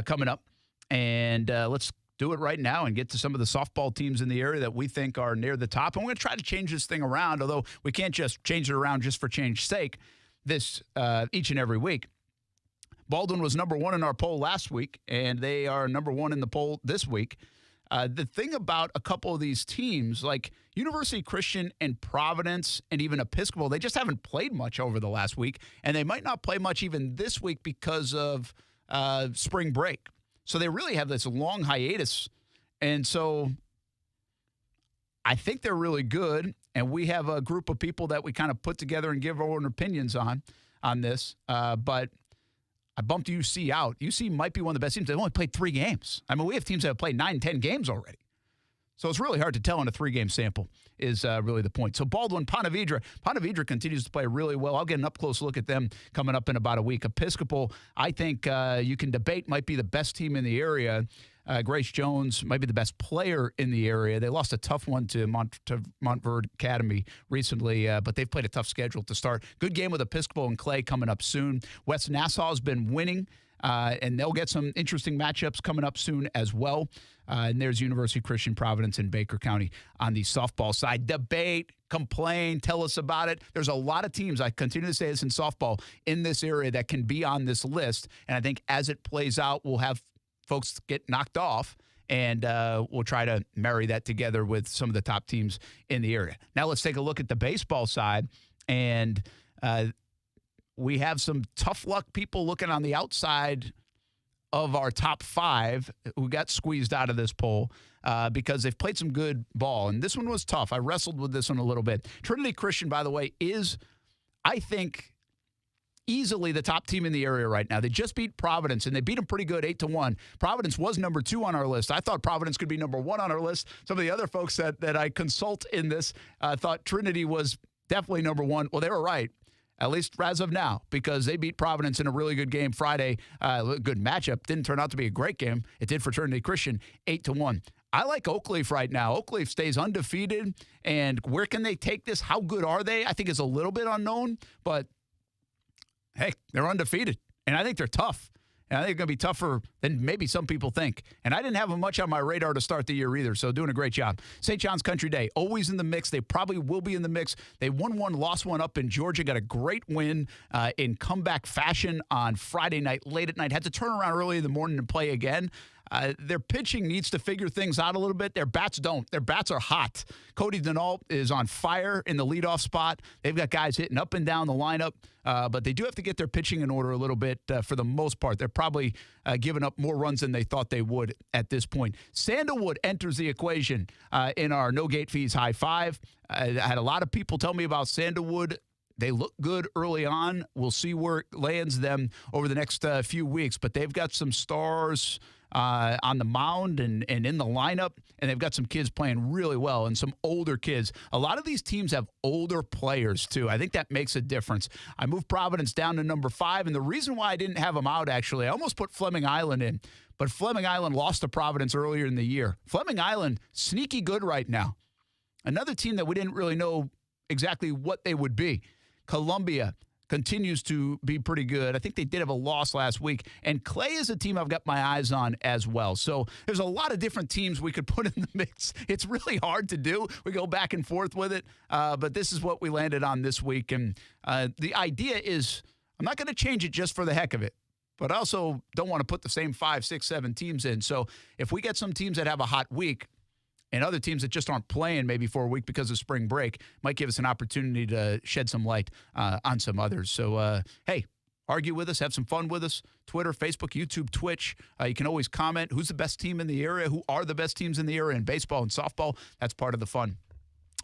coming up, and let's do it right now and get to some of the softball teams in the area that we think are near the top. And we're going to try to change this thing around, although we can't just change it around just for change's sake this each and every week. Baldwin was number 1 in our poll last week, and they are number 1 in the poll this week. The thing about a couple of these teams, like University Christian and Providence and even Episcopal, they just haven't played much over the last week, and they might not play much even this week because of spring break. So they really have this long hiatus, and so I think they're really good, and we have a group of people that we kind of put together and give our own opinions on this, but I bumped UC out. UC might be one of the best teams. They've only played 3 games. I mean, we have teams that have played 9, 10 games already. So it's really hard to tell in a 3-game sample is really the point. So Baldwin, Ponte Vedra continues to play really well. I'll get an up-close look at them coming up in about a week. Episcopal, I think you can debate, might be the best team in the area. Grace Jones might be the best player in the area. They lost a tough one to Montverde Academy recently, but they've played a tough schedule to start. Good game with Episcopal and Clay coming up soon. West Nassau has been winning, and they'll get some interesting matchups coming up soon as well. And there's University Christian, Providence, and Baker County on the softball side. Debate, complain, tell us about it. There's a lot of teams, I continue to say this in softball, in this area that can be on this list. And I think as it plays out, we'll have folks get knocked off, and we'll try to marry that together with some of the top teams in the area. Now let's take a look at the baseball side, and we have some tough luck people looking on the outside of our top 5 who got squeezed out of this poll because they've played some good ball, and this one was tough. I wrestled with this one a little bit. Trinity Christian, by the way, is, I think, easily the top team in the area right now. They just beat Providence, and they beat them pretty good, 8-1. Providence was number 2 on our list. I thought Providence could be number 1 on our list. Some of the other folks that I consult in this thought Trinity was definitely number 1. Well, they were right, at least as of now, because they beat Providence in a really good game Friday. Good matchup. Didn't turn out to be a great game. It did for Trinity Christian, 8-1. I like Oakleaf right now. Oakleaf stays undefeated, and where can they take this? How good are they? I think it's a little bit unknown, but hey, they're undefeated, and I think they're tough. And I think they're going to be tougher than maybe some people think. And I didn't have them much on my radar to start the year either, so doing a great job. St. John's Country Day, always in the mix. They probably will be in the mix. They won one, lost one up in Georgia, got a great win in comeback fashion on Friday night, late at night. Had to turn around early in the morning and play again. Their pitching needs to figure things out a little bit. Their bats don't. Their bats are hot. Cody Denault is on fire in the leadoff spot. They've got guys hitting up and down the lineup, but they do have to get their pitching in order a little bit for the most part. They're probably giving up more runs than they thought they would at this point. Sandalwood enters the equation in our no gate fees high 5. I had a lot of people tell me about Sandalwood. They look good early on. We'll see where it lands them over the next few weeks, but they've got some stars on the mound and in the lineup, and they've got some kids playing really well and some older kids. A lot of these teams have older players, too. I think that makes a difference. I moved Providence down to number 5, and the reason why I didn't have them out, actually, I almost put Fleming Island in, but Fleming Island lost to Providence earlier in the year. Fleming Island, sneaky good right now. Another team that we didn't really know exactly what they would be. Columbia continues to be pretty good. I think they did have a loss last week. And Clay is a team I've got my eyes on as well. So there's a lot of different teams we could put in the mix. It's really hard to do. We go back and forth with it. But this is what we landed on this week. And the idea is I'm not going to change it just for the heck of it. But I also don't want to put the same 5, 6, 7 teams in. So if we get some teams that have a hot week, and other teams that just aren't playing maybe for a week because of spring break might give us an opportunity to shed some light on some others. So, hey, Argue with us, have some fun with us. Twitter, Facebook, YouTube, Twitch. You can always comment. Who's the best team in the area? Who are the best teams in the area in baseball and softball? That's part of the fun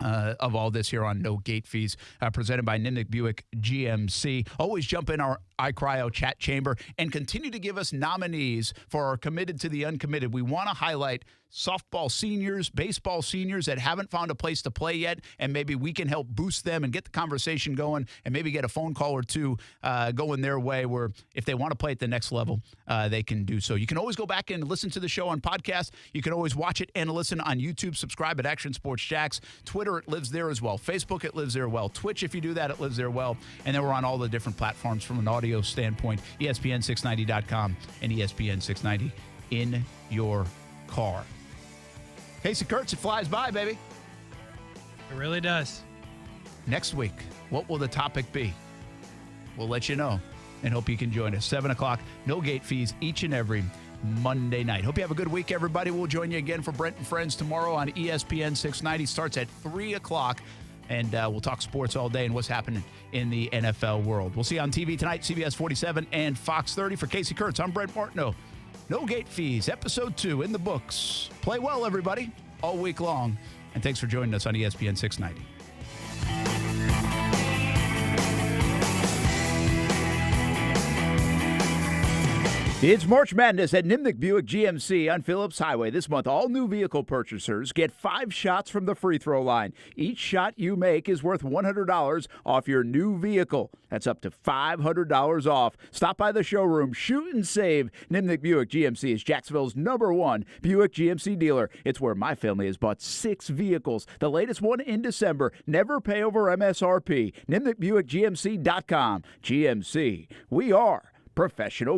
of all this here on No Gate Fees, presented by Nimnick Buick GMC. Always jump in our iCryo chat chamber and continue to give us nominees for our committed to the uncommitted. We want to highlight softball seniors, baseball seniors that haven't found a place to play yet, and maybe we can help boost them and get the conversation going and maybe get a phone call or two going their way where if they want to play at the next level, they can do so. You can always go back and listen to the show on podcast. You can always watch it and listen on YouTube. Subscribe at Action Sports Jacks. Twitter, it lives there as well. Facebook, it lives there well. Twitch, if you do that, it lives there well. And then we're on all the different platforms from an audio standpoint, ESPN690.com and ESPN 690 in your car. Casey Kurtz, it flies by, baby. It really does. Next week, what will the topic be? We'll let you know and hope you can join us. 7 o'clock, no gate fees each and every Monday night. Hope you have a good week, everybody. We'll join you again for Brent and Friends tomorrow on ESPN 690. Starts at 3 o'clock, and we'll talk sports all day and what's happening in the NFL world. We'll see you on TV tonight, CBS 47 and Fox 30. For Casey Kurtz, I'm Brent Martineau. No Gate Fees, Episode 2 in the books. Play well, everybody, all week long. And thanks for joining us on ESPN 690. It's March Madness at Nimnick Buick GMC on Phillips Highway. This month, all new vehicle purchasers get 5 shots from the free throw line. Each shot you make is worth $100 off your new vehicle. That's up to $500 off. Stop by the showroom. Shoot and save. Nimnick Buick GMC is Jacksonville's #1 Buick GMC dealer. It's where my family has bought 6 vehicles. The latest one in December. Never pay over MSRP. NimnickBuickGMC.com. GMC. We are professional grade.